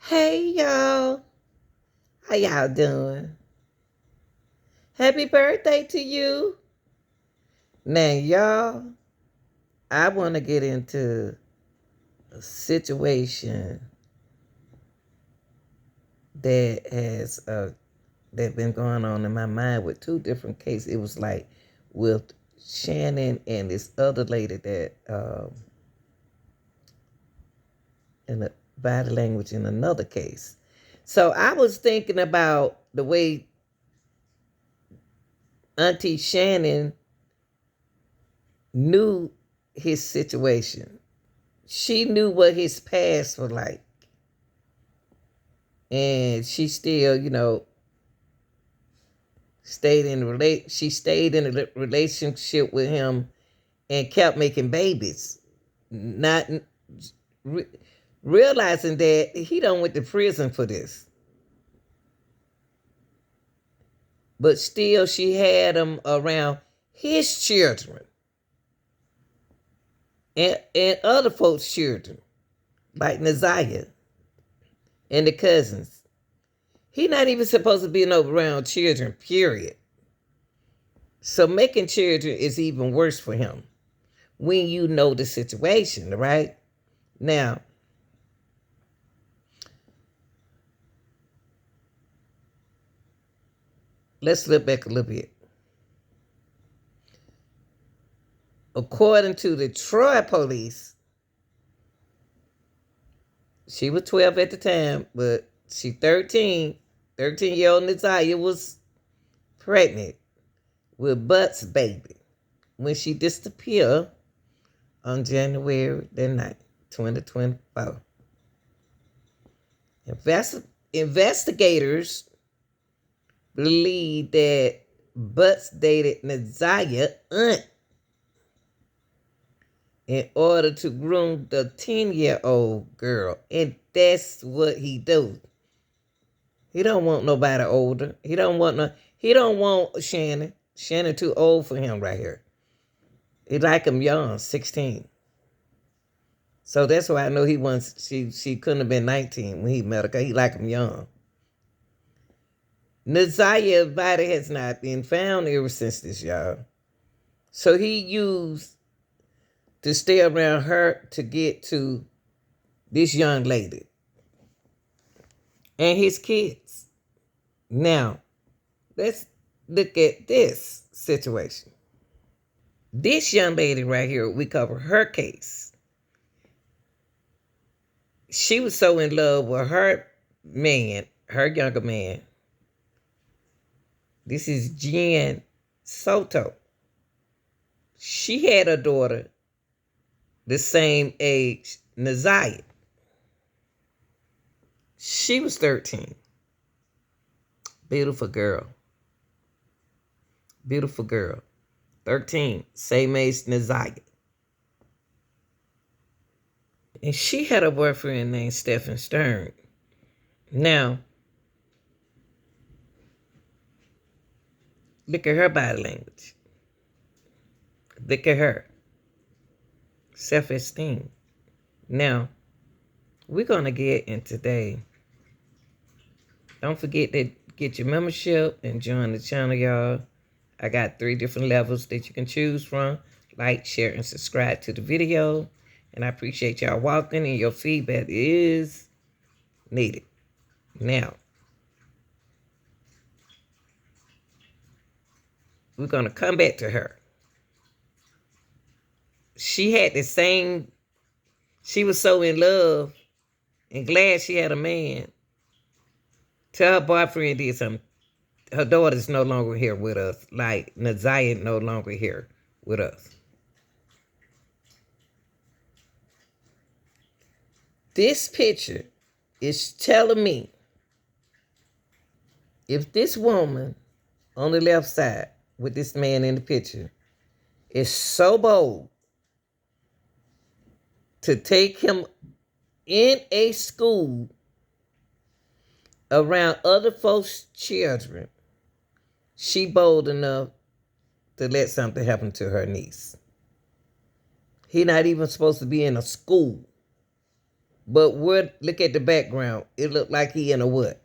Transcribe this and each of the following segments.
Hey y'all, how y'all doing? Happy birthday to you. Now y'all, I want to get into a situation that has that been going on in my mind with two different cases. It was like with Shannon and this other lady that in the body language in another case. So I was thinking about the way Auntie Shannon knew his situation. She knew what his past was like. And she still, she stayed in a relationship with him and kept making babies. Not re- realizing that he don't went to prison for this. But still she had him around his children and other folks' children, like Naziah and the cousins. He not even supposed to be around children, period. So making children is even worse for him when you know the situation, right? Now, let's look back a little bit. According to the Troy police, she was 12 at the time, but she 13. 13-year-old Naziah was pregnant with Butts' baby when she disappeared on January the 9th, 2024. Investigators believe that Butts dated Naziah's aunt in order to groom the 10-year-old girl. And that's what he do. He don't want nobody older. He don't want Shannon. Shannon too old for him right here. He like him young, 16. So that's why I know she couldn't have been 19 when he met her, because he like him young. Naziah's body has not been found ever since this, y'all. So he used to stay around her to get to this young lady and his kids. Now, let's look at this situation. This young lady right here, we cover her case. She was so in love with her man, her younger man. This is Jen Soto. She had a daughter the same age, Naziah. She was 13. Beautiful girl. Beautiful girl. 13, same age Naziah. And she had a boyfriend named Stephen Stern. Now, look at her body language. Look at her. Self-esteem. Now, we're going to get in today. Don't forget to get your membership and join the channel, y'all. I got 3 different levels that you can choose from. Like, share, and subscribe to the video. And I appreciate y'all walking, and your feedback is needed. Now, we're going to come back to her. She was so in love and glad she had a man. Till her boyfriend did something. Her daughter's no longer here with us. Like, Naziah no longer here with us. This picture is telling me if this woman on the left side with this man in the picture is so bold to take him in a school around other folks' children, she bold enough to let something happen to her niece. He not even supposed to be in a school. But what? Look at the background. It looked like he in a what?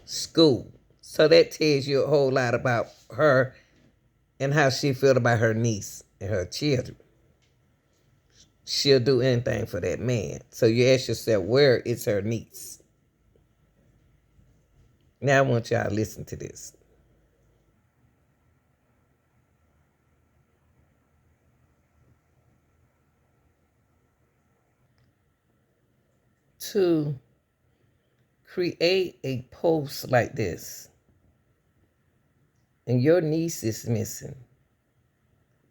School. So that tells you a whole lot about her and how she feel about her niece and her children. She'll do anything for that man. So you ask yourself, where is her niece? Now I want y'all to listen to this. To create a post like this, and your niece is missing,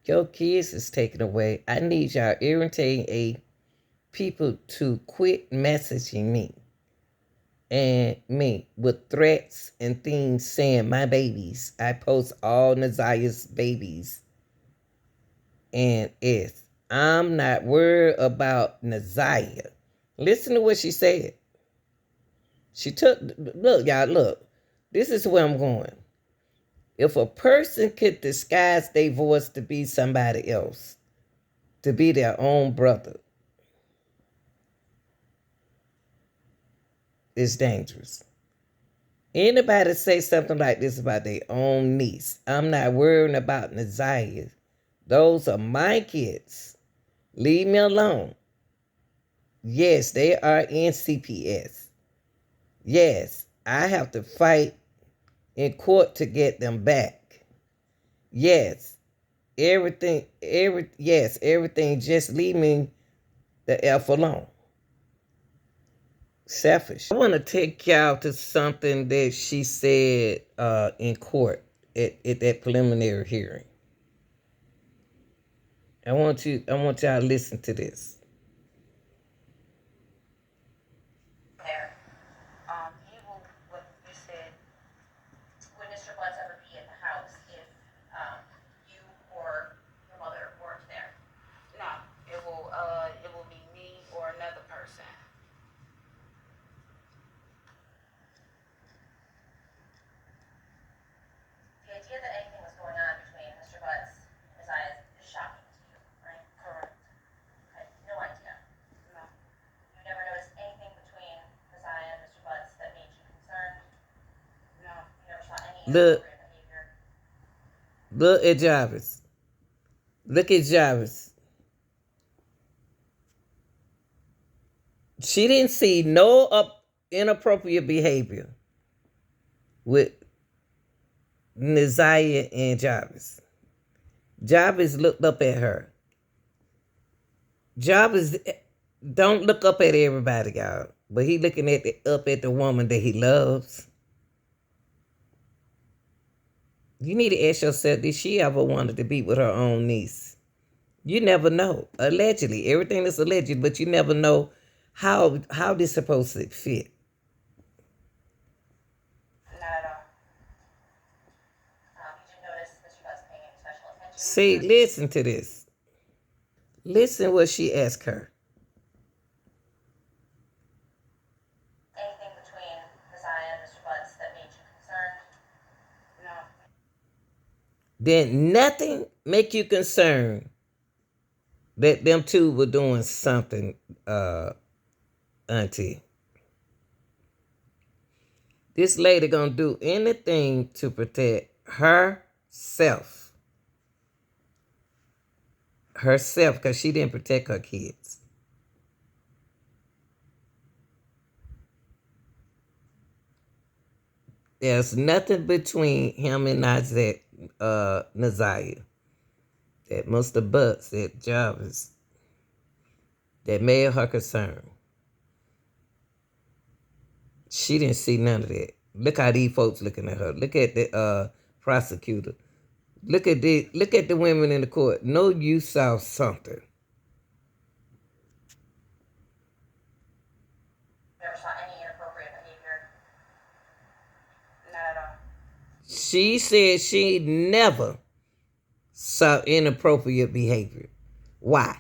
your kids is taken away, I need y'all irritating people to quit messaging me and me with threats and things saying my babies. I post all Nazaya's babies, and I'm not worried about Nazaya. Listen to what she said. She took, look, y'all, look. This is where I'm going. If a person could disguise their voice to be somebody else, to be their own brother, it's dangerous. Anybody say something like this about their own niece, I'm not worrying about Nazaya. Those are my kids. Leave me alone. Yes, they are in CPS. Yes, I have to fight in court to get them back. Yes, everything. Just leave me the F alone. Selfish. I want to take y'all to something that she said in court at that preliminary hearing. I want y'all to listen to this. There. You will, what you said, would Mr. Butts ever be in the house if you or your mother weren't there? No, it will be me or another person. The idea that anything was going on between Mr. Butts and his eyes is shocking to you, right? Correct. I had no idea. No. You never noticed anything between Messiah and Mr. Butts that made you concerned? No. You never saw any inappropriate behavior? Look at Jarvis. Look at Jarvis. She didn't see no inappropriate behavior with Naziah and Jarvis. Jarvis looked up at her. Jarvis don't look up at everybody, y'all, but he looking up at the woman that he loves. You need to ask yourself, did she ever wanted to be with her own niece? You never know. Allegedly, everything is alleged, but you never know how this supposed to fit. Not at all. Did you notice Mr. Butts paying any special attention? See, listen to this. Listen what she asked her. Anything between Messiah and Mr. Butts that made you concerned? No. Then nothing make you concerned that them two were doing something, auntie. This lady gonna do anything to protect herself. Herself, because she didn't protect her kids. There's nothing between him and Naziah. That Mr. Butts, that Jarvis, that made her concerned. She didn't see none of that. Look how these folks looking at her. Look at the prosecutor. Look at the women in the court. No, you saw something. Never saw any inappropriate behavior. Not at all. She said she never saw inappropriate behavior. Why?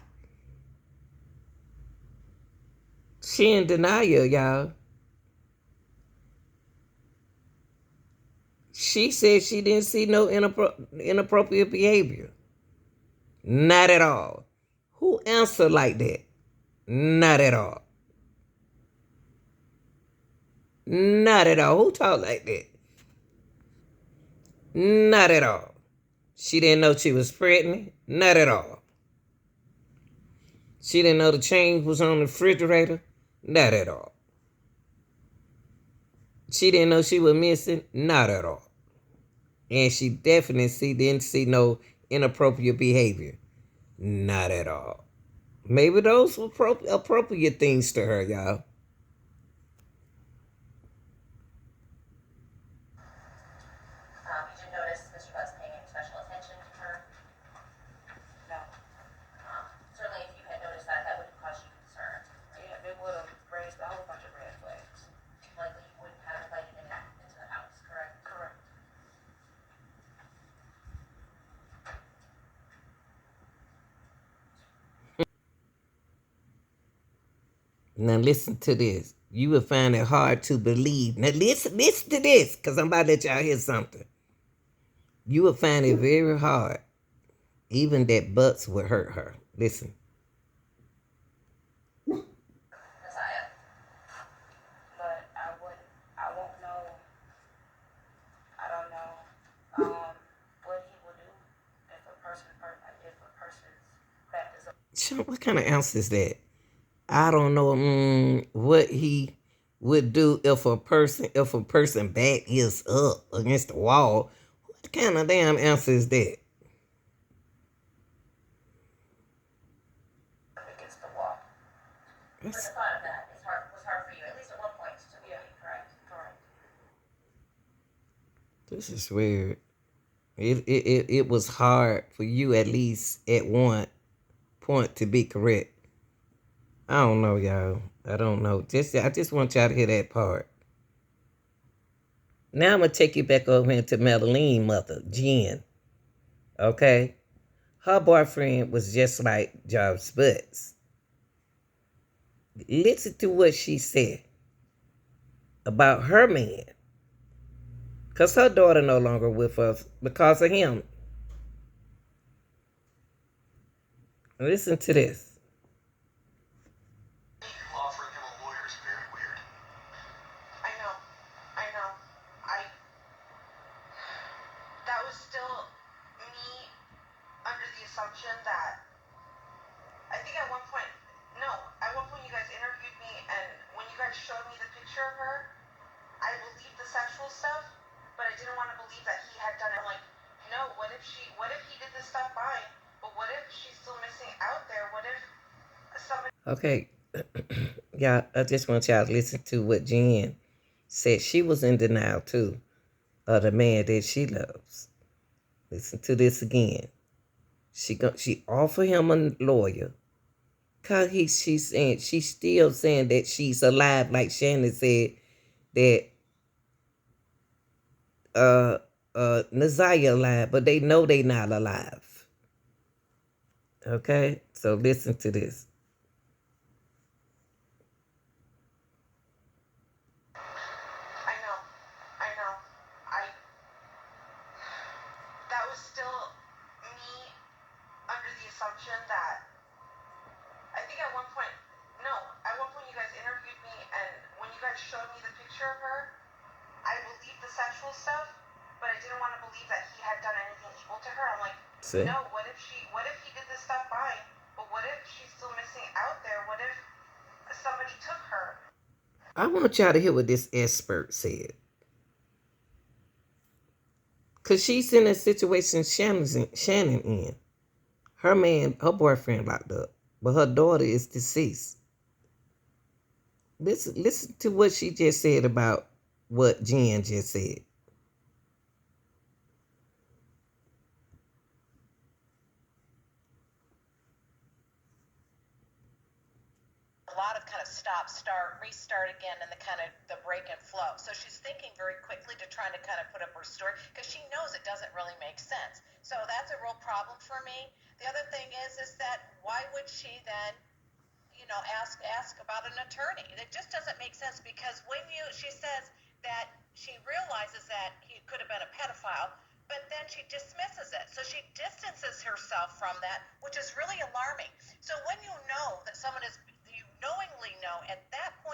She in denial, y'all. She said she didn't see no inappropriate behavior. Not at all. Who answered like that? Not at all. Not at all. Who talk like that? Not at all. She didn't know she was pregnant. Not at all. She didn't know the change was on the refrigerator. Not at all. She didn't know she was missing. Not at all. And she definitely didn't see no inappropriate behavior. Not at all. Maybe those were appropriate things to her, y'all. Now listen to this. You will find it hard to believe. Now listen to this, because I'm about to let y'all hear something. You will find it very hard, even that butts would hurt her. Listen. What kind of answer is that? I don't know what he would do if a person back is up against the wall. What kind of damn answer is that? That's, this is weird. It was hard for you at least at one point to be correct. I don't know, y'all. I don't know. I just want y'all to hear that part. Now I'm gonna take you back over into Madeline mother, Jen. Okay? Her boyfriend was just like Jarvis Butts. Listen to what she said about her man. Because her daughter no longer with us because of him. Listen to this. Okay, y'all, I just want y'all to listen to what Jen said. She was in denial too of the man that she loves. Listen to this again. She offered him a lawyer. Cause she's still saying that she's alive, like Shannon said that Naziah alive, but they know they not alive. Okay, so listen to this. See? I want y'all to hear what this expert said. Because she's in a situation Shannon in. Her boyfriend locked up, but her daughter is deceased. Listen to what she just said about what Jen just said.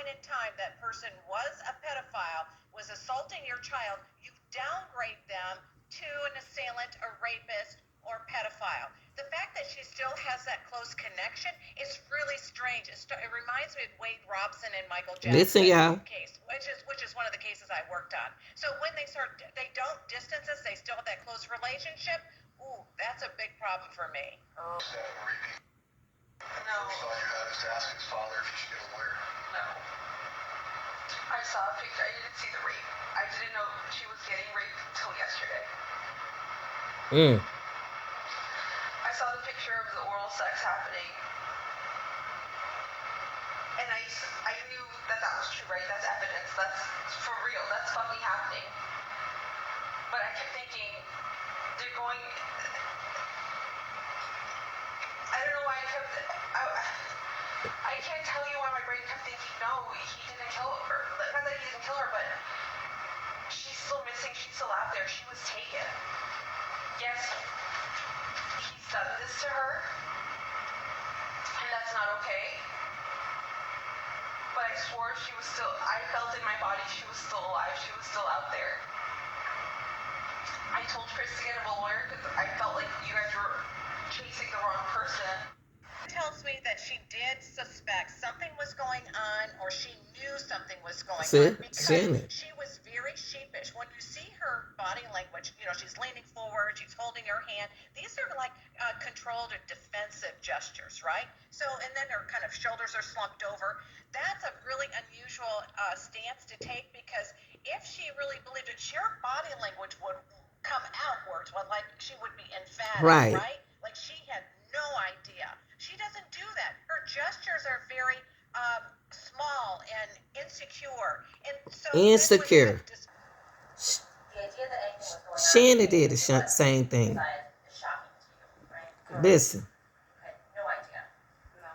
point in time that person was a pedophile, was assaulting your child, you downgrade them to an assailant, a rapist, or pedophile. The fact that she still has that close connection is really strange. It reminds me of Wade Robson and Michael Jackson case, which is one of the cases I worked on. So when they don't distance us, they still have that close relationship. Ooh, that's a big problem for me. Oh. No. So all you had is to ask his father if he should get a lawyer? No. I saw a picture. I didn't see the rape. I didn't know she was getting raped until yesterday. I saw the picture of the oral sex happening. And I knew that was true, right? That's evidence. That's for real. That's fucking happening. But I kept thinking, they're going... I don't know why I can't tell you why my brain kept thinking, no, he didn't kill her. Not that he didn't kill her, but she's still missing. She's still out there. She was taken. Yes, he's done this to her, and that's not okay. But I swore I felt in my body she was still alive. She was still out there. I told Chris to get him a lawyer because I felt like you guys were chasing the wrong person. Tells me that she did suspect something was going on, or she knew something was going on, because she was very sheepish. When you see her body language, she's leaning forward, she's holding her hand. These are like controlled or defensive gestures, right? So, and then her kind of shoulders are slumped over. That's a really unusual stance to take, because if she really believed it, her body language would come outwards, like she would be emphatic, right? Like she had no idea. She doesn't do that. Her gestures are very small and insecure. And so insecure. Shannon did the same thing. Listen. No idea. No.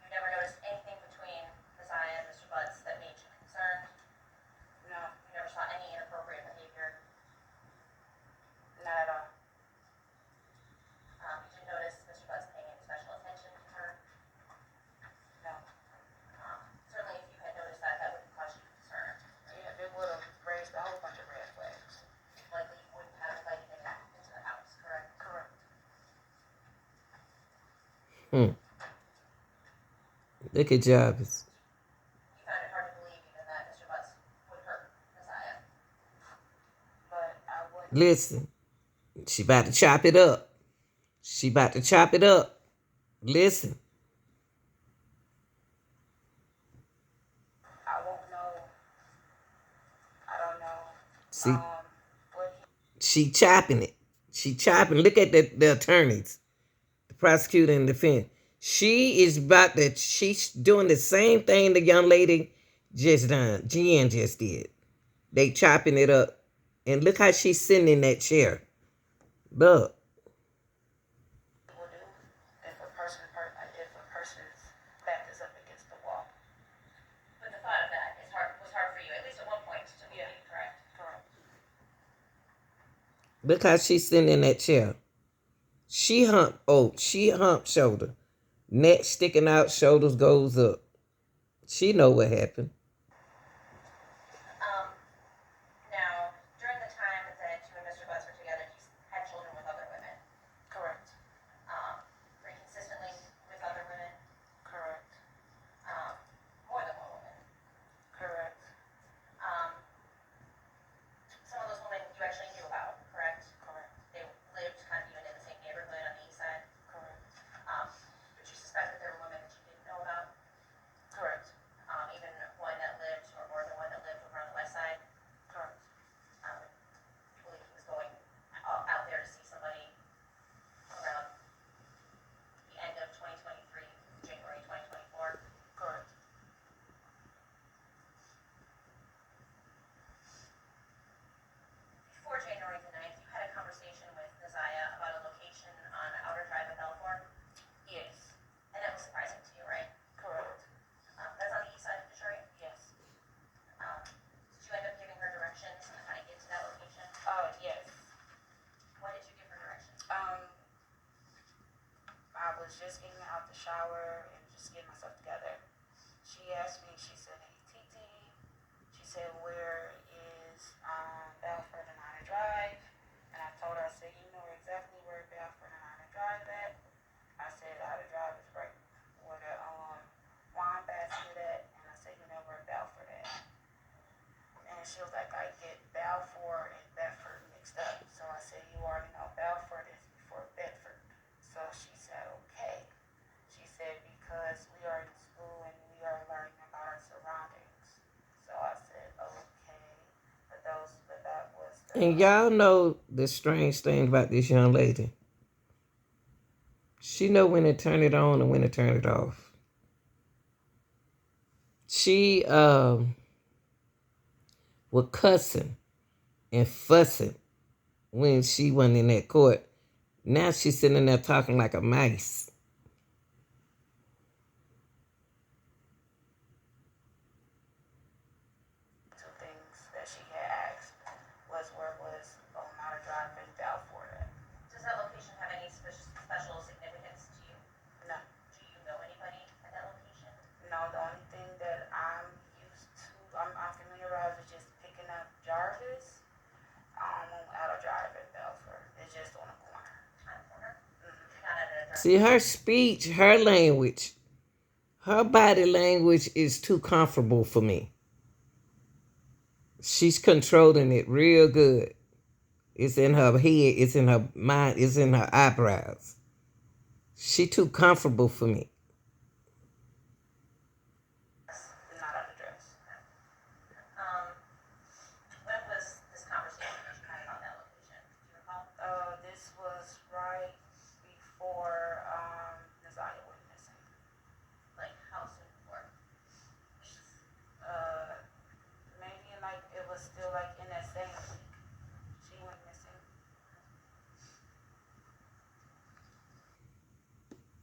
You never noticed anything between Messiah and Mr. Butts that made you concerned? No. You never saw any inappropriate behavior? Not at all. Did you notice Mr. Butts paying any special attention to her? No. Certainly if you had noticed that would cause you concern. Yeah, it would have raised a whole bunch of red flags. Likely you wouldn't have invited him into the house, correct? Correct. Look at Jarvis. You found it hard to believe even that Mr. Butts would hurt Messiah. But I wouldn't. Listen, she about to chop it up. Listen. I won't know. I don't know. See, she chopping it. Look at the attorneys, the prosecutor and the defense. She's doing the same thing the young lady just done. Jen just did. They chopping it up. And look how she's sitting in that chair. Look. If a person's back is up against the wall. But the thought of that was hard for you, at least at one point, to believe, correct? Correct. Look how she's sitting in that chair. She humped shoulder. Neck sticking out, shoulders goes up. She know what happened. Now, during the time that you and Mr. Butts were together, you had children with other women. Correct. Very consistently with other women. Correct. More than one woman. Correct. Some of those women you actually knew about, correct? Correct. They lived kind of even in the same neighborhood on the east side. Correct. But you suspect that there were women that you didn't know about? Correct. Even one And y'all know the strange thing about this young lady. She know when to turn it on and when to turn it off. She was cussing and fussing when she wasn't in that court. Now she's sitting there talking like a mice. Two things that she had asked was where was Omar driving out for that. Does that location have any special significance to you? No. Do you know anybody at that location? No, the only thing that I'm used to, I'm familiarized with just picking up Jarvis out of drive at Belfort. It's just on a corner. On a corner? Mm-hmm. Not at a See, her speech, her language, her body language is too comfortable for me. She's controlling it real good. It's in her head, it's in her mind, it's in her eyebrows. She too comfortable for me. Not at a dress. When was this conversation that you had about that location? Do you recall? This was right before Nazaria went missing. Like how soon before? Maybe like it was still like in that same week she went missing.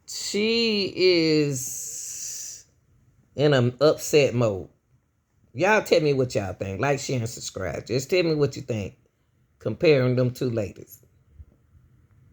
She is in an upset mode. Y'all tell me what y'all think. Like, share, and subscribe. Just tell me what you think comparing them two ladies.